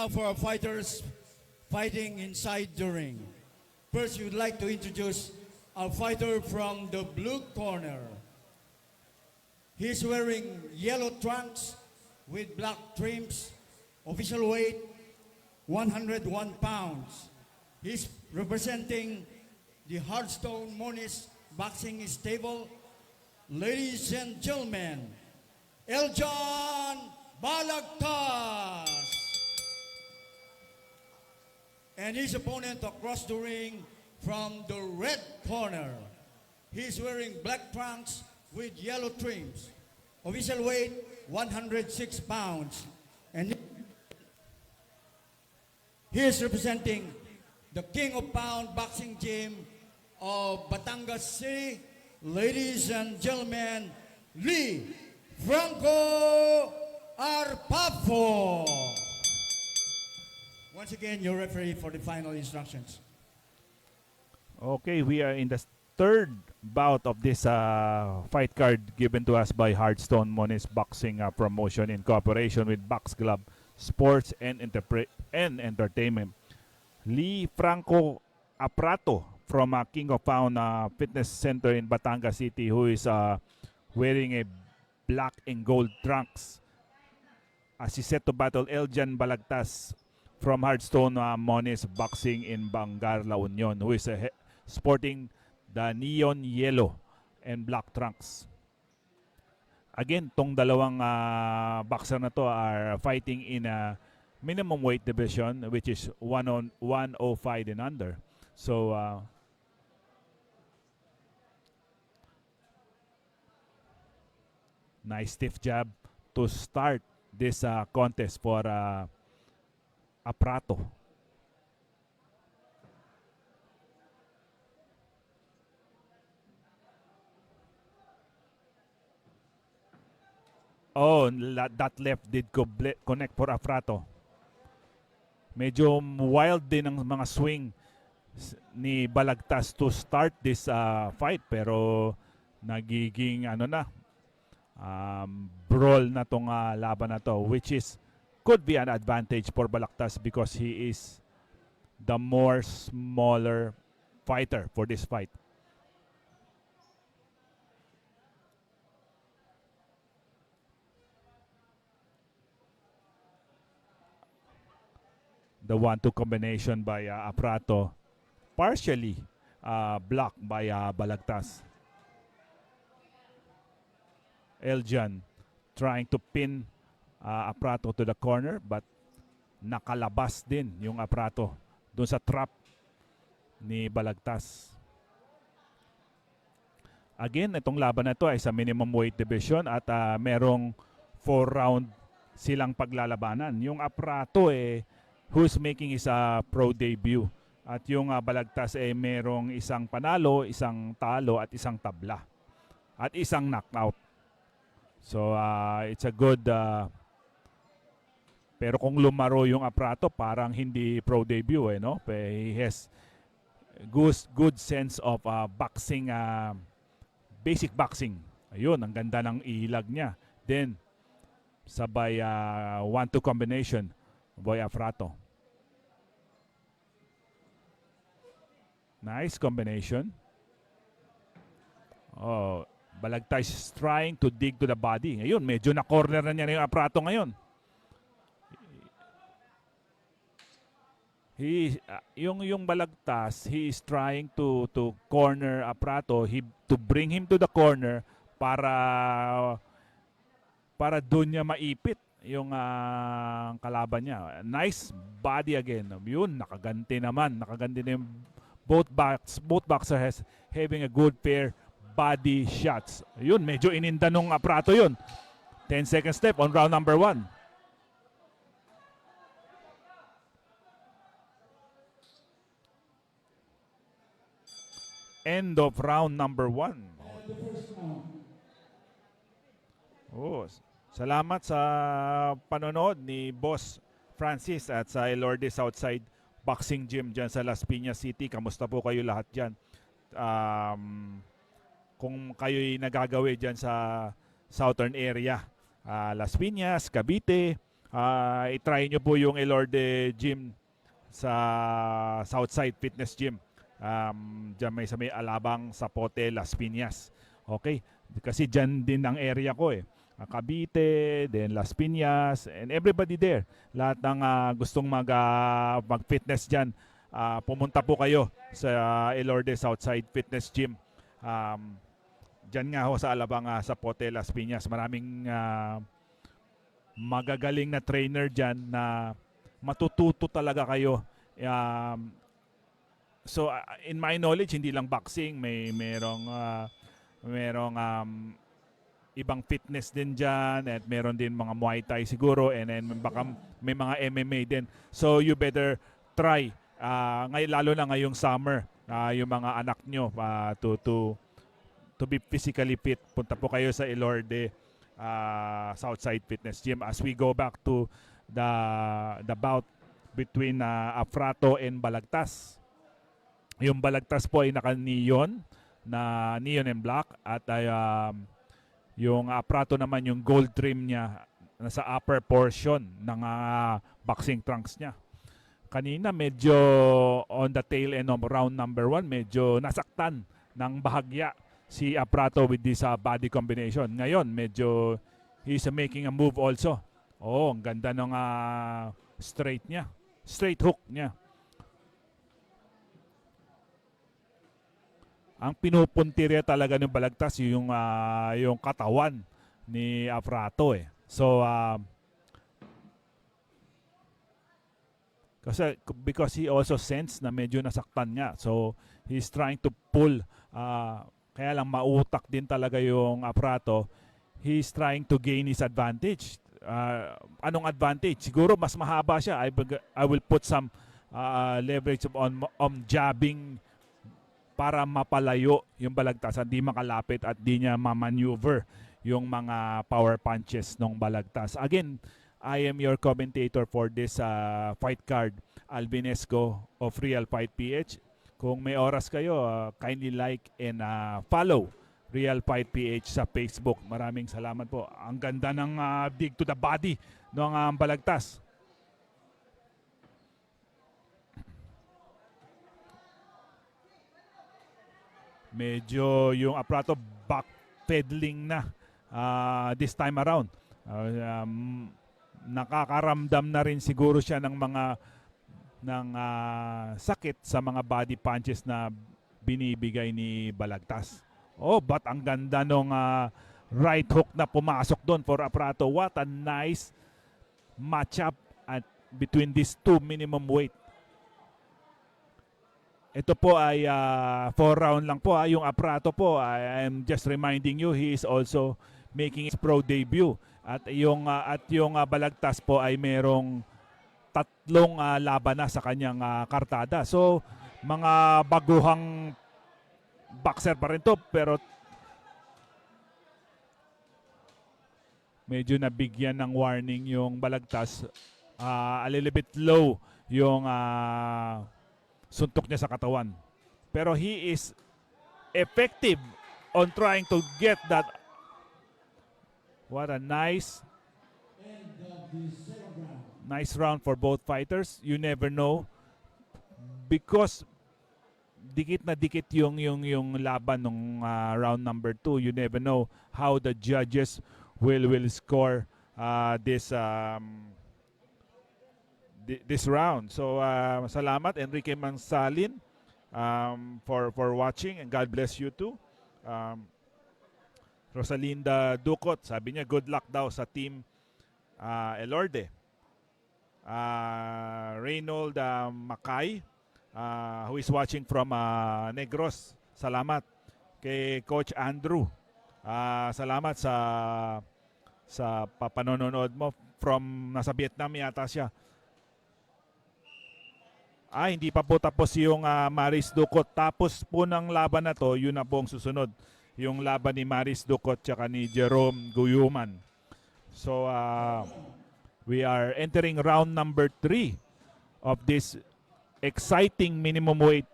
now for our fighters fighting inside the ring. First, we would like to introduce our fighter from the blue corner. He's wearing yellow trunks with black trims, official weight 101 pounds. He's representing the Hardstone Moniz Boxing Stable. Ladies and gentlemen, Eljan Balagtas. And his opponent across the ring from the red corner. He's wearing black trunks with yellow trims. Official weight 106 pounds. And he is representing the King of Pound Boxing Gym of Batangas City. Ladies and gentlemen, Lee Franco Arpafo. Once again, your referee for the final instructions. Okay, we are in the third bout of this fight card given to us by Hardstone Moniz Boxing Promotion in cooperation with Box Club Sports and Entertainment. Lee Franco Aprato from King of Pound Fitness Center in Batangas City, who is wearing a black and gold trunks. As he set to battle Eljan Balagtas from Hardstone Moniz Boxing in Bangar, La Union, who is sporting the neon yellow and black trunks. Again, tong dalawang boxer na to are fighting in a minimum weight division, which is 105 and under. So, nice stiff jab to start this contest for Aprato. Oh, that left did connect for Aprato. Medyo wild din ang mga swing ni Balagtas to start this fight, pero nagiging brawl na tong laban na to, which is could be an advantage for Balagtas because he is the more smaller fighter for this fight. The 1-2 combination by Aprato, partially blocked by Balagtas. Eljan trying to pin Aprato to the corner, but nakalabas din yung Aprato doon sa trap ni Balagtas. Again, itong laban na to ay sa minimum weight division at merong 4-round silang paglalabanan. Yung Aprato who's making his pro debut. At yung Balagtas merong isang panalo, isang talo at isang tabla. At isang knockout. So it's a good pero kung lumaro yung Aprato parang hindi pro debut no? He has good sense of boxing, basic boxing. Ayun, ang ganda ng ilag niya. Then sabay 1-2 combination by Aprato. Nice combination. Oh, Balagtas is trying to dig to the body. Ayun, medyo na-corner na niya yung Aprato ngayon. Yung Balagtas, he is trying to corner Aprato, to bring him to the corner para doon niya maipit yung kalaban niya. Nice body again. Yun, nakaganti na yung both boxer has having a good pair body shots. Yun, medyo ininda nung Aprato yun. 10-second step on round number 1. End of round number 1. Oh, salamat sa panonood ni Boss Francis at sa Elorde Southside Boxing Gym dyan sa Las Piñas City. Kamusta po kayo lahat dyan? Kung kayo'y nagagawi dyan sa southern area, Las Piñas, Cavite, I-try nyo po yung Elorde Gym sa Southside Fitness Gym. Diyan sa may Alabang, Zapote, Las Piñas. Okay? Kasi dyan din ang area ko eh. Cavite, then Las Piñas, and everybody there. Lahat ng gustong mag-fitness dyan, pumunta po kayo sa Elorde Southside Fitness Gym. Dyan nga ho sa Alabang, Zapote, Las Piñas. Maraming magagaling na trainer dyan na matututo talaga kayo. So in my knowledge, hindi lang boxing, merong ibang fitness din dyan, at meron din mga Muay Thai siguro, and then baka may mga MMA din. So you better try, ngayon, lalo na ngayong summer, yung mga anak nyo to be physically fit. Punta po kayo sa Elorde Southside Fitness Gym as we go back to the bout between Afrato and Balagtas. Yung Balagtas po ay naka-neon and black, at yung Afrato naman, yung gold trim niya nasa upper portion ng boxing trunks niya. Kanina medyo on the tail end of round number 1, medyo nasaktan ng bahagya si Afrato with this body combination. Ngayon, medyo he's making a move also. Oh, ang ganda ng straight niya. Straight hook niya. Ang pinupuntirya talaga ng Balagtas yung katawan ni Afrato eh. So because he also sensed na medyo nasaktan niya. So he's trying to pull, kaya lang mautak din talaga yung Afrato. He's trying to gain his advantage. Anong advantage? Siguro mas mahaba siya. I will put some leverage on jabbing para mapalayo yung Balagtas, hindi makalapit at di niya mamaneuver yung mga power punches ng Balagtas. Again, I am your commentator for this fight card, Alvin Esco of Real Fight PH. Kung may oras kayo, kindly like and follow Real Fight PH sa Facebook. Maraming salamat po. Ang ganda ng dig to the body ng Balagtas. Medyo yung Afrato backpedaling na this time around. Nakakaramdam na rin siguro siya ng mga sakit sa mga body punches na binibigay ni Balagtas. Oh, but ang ganda nung right hook na pumasok doon for Afrato. What a nice matchup between these two minimum weight. Ito po ay 4 round lang po. Yung Afrato po, I'm just reminding you, he is also making his pro debut. At yung Balagtas po ay merong 3 laban na sa kanyang kartada. So, mga baguhang boxer pa rin to, pero medyo nabigyan ng warning yung Balagtas. A little bit low yung suntok niya sa katawan. Pero he is effective on trying to get that. What a nice round for both fighters. You never know, because dikit na dikit yung laban ng round number 2. You never know how the judges will score this round. So salamat Enrique Mansalin for watching, and God bless you too. Rosalinda Ducot, sabi niya good luck daw sa team Elorde. Reynold Macay, who is watching from Negros, salamat. Kay Coach Andrew, salamat sa papanonood mo from nasa Vietnam yata siya. Hindi pa po tapos yung Maris Ducot. Tapos po ng laban na to, yun na po ang susunod. Yung laban ni Maris Ducot tsaka ni Jerome Guyuman. So, we are entering round number 3 of this exciting minimum weight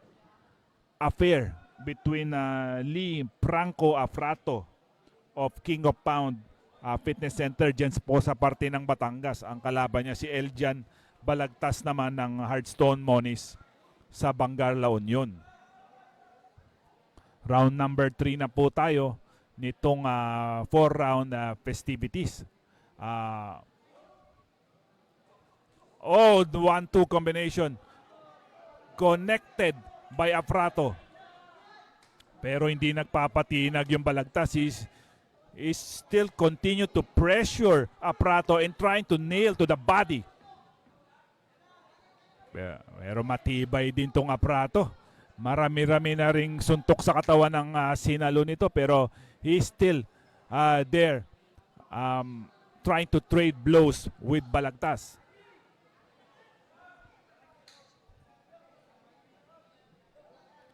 affair between Lee Franco Afrato of King of Pound Fitness Center dyan po sa parte ng Batangas. Ang kalaban niya si Eljan Balagtas naman ng Hearthstone Moniz sa Bangar La Union. Round number 3 na po tayo nitong 4-round festivities. 1-2 combination. Connected by Aprato. Pero hindi nagpapatinag yung Balagtas. Is still continue to pressure Aprato and trying to nail to the body. Pero matibay din tong Aprato. Marami-rami na ring suntok sa katawan ng sinalo nito, pero he's still there trying to trade blows with Balagtas.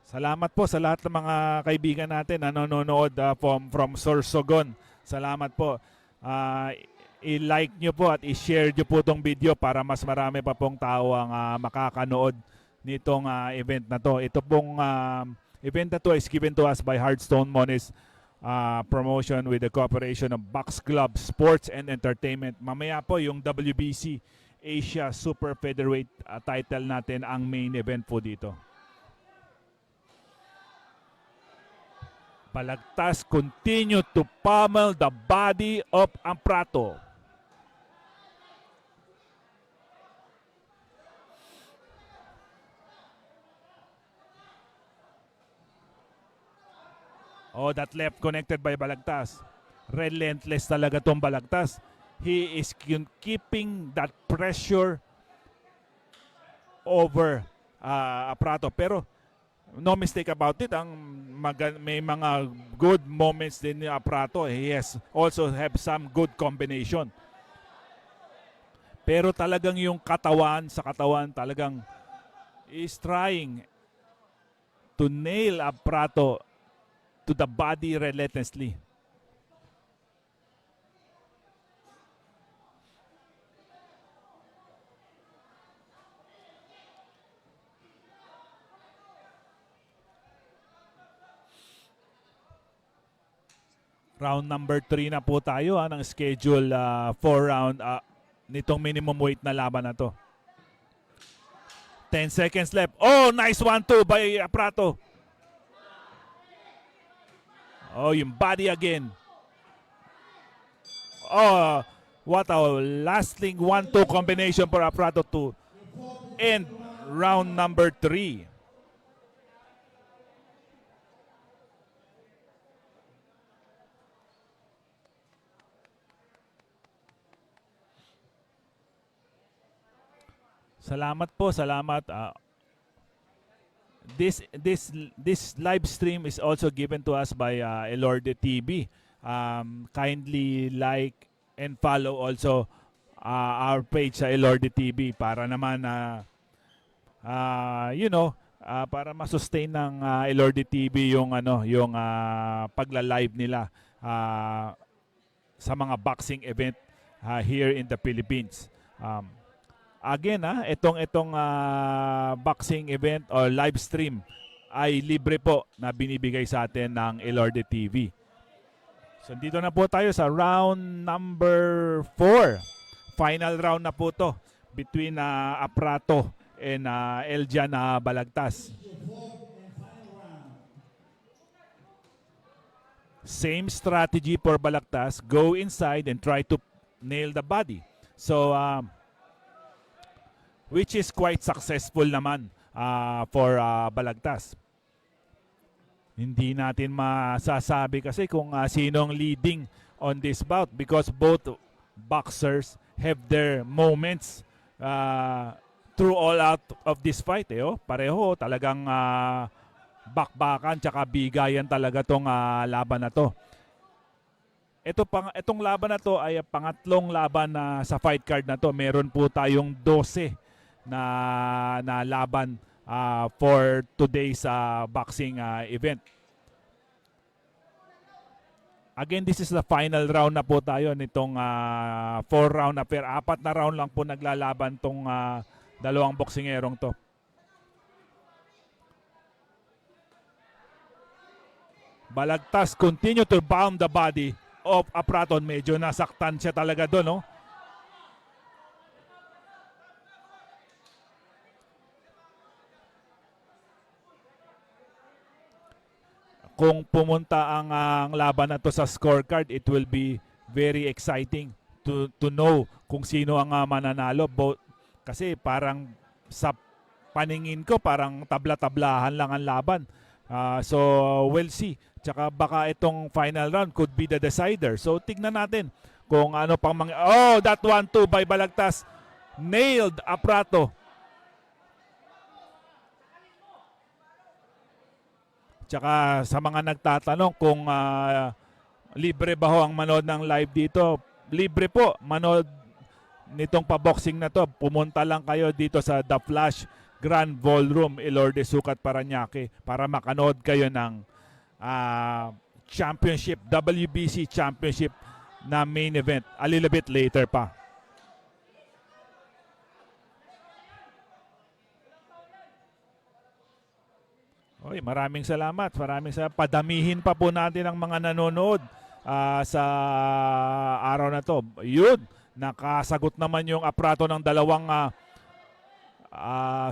Salamat po sa lahat ng mga kaibigan natin na nanonood from Sorsogon. Salamat po. I-like nyo po at i-share nyo po itong video para mas marami pa pong tao ang makakanood nitong event na to. Ito pong event na to is given to us by Hearthstone Moniz promotion with the cooperation of Box Club Sports and Entertainment. Mamaya po yung WBC Asia Super Featherweight title natin ang main event po dito. Balagtas continue to pummel the body of Aprato. That left connected by Balagtas. Relentless talaga tong Balagtas. He is keeping that pressure over Aprato. Pero no mistake about it, may mga good moments din ni Aprato. He has also have some good combination. Pero talagang yung katawan talagang is trying to nail Aprato to the body relentlessly. Round number 3 na po tayo ng schedule 4-round nitong minimum weight na laban na to. 10 seconds left. Nice 1-2 by Aprato. Yung body again. What a lasting 1-2 combination for Aprato to end round number 3. Salamat po, salamat. This live stream is also given to us by Elorde TV. Kindly like and follow also our page sa Elorde TV para naman para ma-sustain ng Elorde TV yung pagla-live nila sa mga boxing event here in the Philippines. Again, itong boxing event or live stream ay libre po na binibigay sa atin ng Elorde TV. So dito na po tayo sa round number 4. Final round na po to between Aprato and Eljan Balagtas. Same strategy for Balagtas. Go inside and try to nail the body. So which is quite successful naman for Balagtas. Hindi natin masasabi kasi kung sino ang leading on this bout because both boxers have their moments through all out of this fight. Pareho talagang bakbakan tsaka bigayan talaga tong laban na to. Itong laban na to ay pangatlong laban sa fight card na to. Meron po tayong 12 na laban for today's boxing event. Again, this is the final round na po tayo nitong 4-round affair. 4 na round lang po naglalaban tong dalawang boksingerong to. Balagtas continue to bomb the body of Apraton. Medyo nasaktan siya talaga doon, no? Kung pumunta ang laban na to sa scorecard, it will be very exciting to know kung sino ang mananalo. Kasi parang sa paningin ko, parang tabla-tablahan lang ang laban. So we'll see. Tsaka baka itong final round could be the decider. So tignan natin kung ano pang Oh, that 1-2 by Balagtas. Nailed Aprato. Tsaka sa mga nagtatanong kung libre ba ho ang manood ng live dito, libre po manood nitong pa-boxing na to. Pumunta lang kayo dito sa The Flash Grand Ballroom, Ilorde, Sucat, Parañaque para makanood kayo ng championship, WBC championship na main event a little bit later pa. Oy, maraming salamat. Padamihin pa po natin ang mga nanonood sa araw na to. Yun, nakasagot naman yung Aprato ng dalawang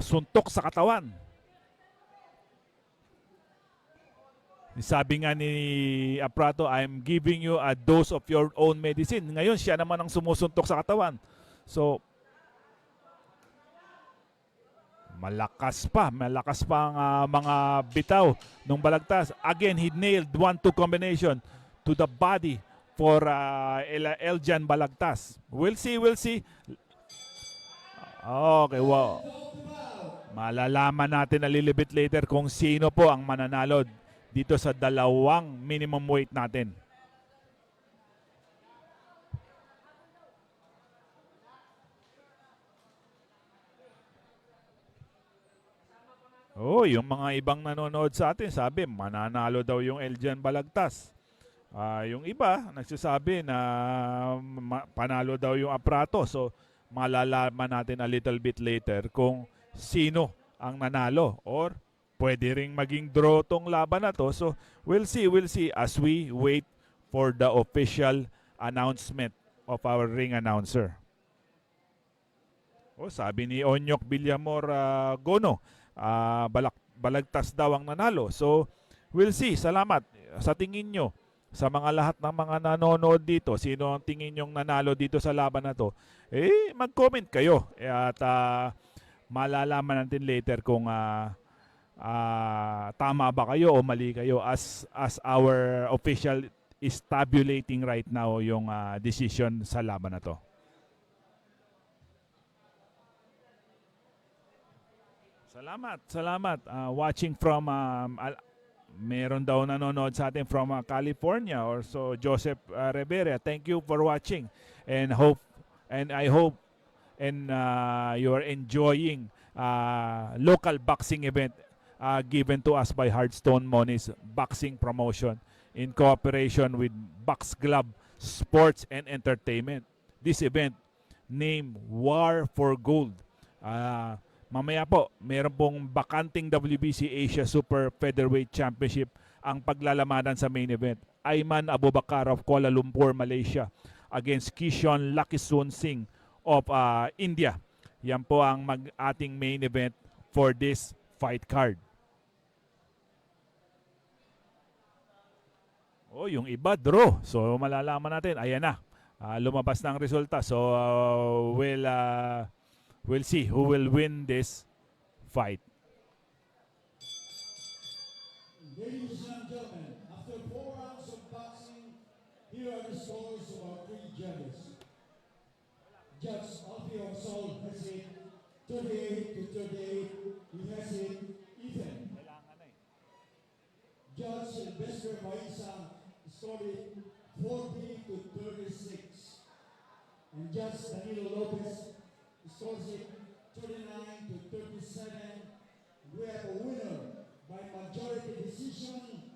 suntok sa katawan. Sabi nga ni Aprato, I'm giving you a dose of your own medicine. Ngayon, siya naman ang sumusuntok sa katawan. So, malakas pa ang mga bitaw ng Balagtas. Again, he nailed 1-2 combination to the body for Eljan Balagtas. We'll see. Okay, wow. Malalaman natin a little bit later kung sino po ang mananalo dito sa dalawang minimum weight natin. Oh, yung mga ibang nanonood sa atin, sabi, mananalo daw yung Eljan Balagtas. Yung iba, nagsasabi na panalo daw yung Aprato. So, malalaman natin a little bit later kung sino ang nanalo. Or, pwede ring maging draw tong laban na to. So, we'll see as we wait for the official announcement of our ring announcer. Oh, sabi ni Onyok Villamor Gono, Balagtas daw ang nanalo. So, we'll see. Salamat. Sa tingin nyo, sa mga lahat ng mga nanonood dito, sino ang tingin nyong nanalo dito sa laban na to? Mag-comment kayo. At malalaman natin later kung tama ba kayo o mali kayo as our official is tabulating right now yung decision sa laban na to. Salamat. Watching from meron daw nanonood sa atin from California or so, Joseph Rivera. Thank you for watching and I hope you are enjoying local boxing event given to us by Hardstone Moniz Boxing Promotion in cooperation with Box Club Sports and Entertainment. This event named War for Gold. Mamaya po, meron pong bakanting WBC Asia Super Featherweight Championship ang paglalamanan sa main event. Ayman Abubakar of Kuala Lumpur, Malaysia against Kishon Lakisun Singh of India. Yan po ang ating main event for this fight card. Oh, yung iba draw. So malalaman natin. Ayan na. Lumabas na ang resulta. So we'll see who will win this fight. Ladies and gentlemen, after 4 rounds of boxing, here are the scores of our 3 judges. Judge Alfio Sol has it 38-38. He has it even. Judge Sylvester Baisa scored it 40-36. And Judge Danilo Lopez scores it 39-37. We have a winner by majority decision,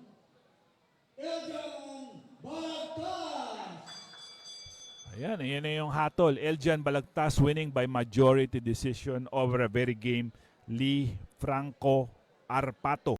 Eljan Balagtas. Ayan na yung hatol. Eljan Balagtas winning by majority decision over a very game Lee Franco Arpato.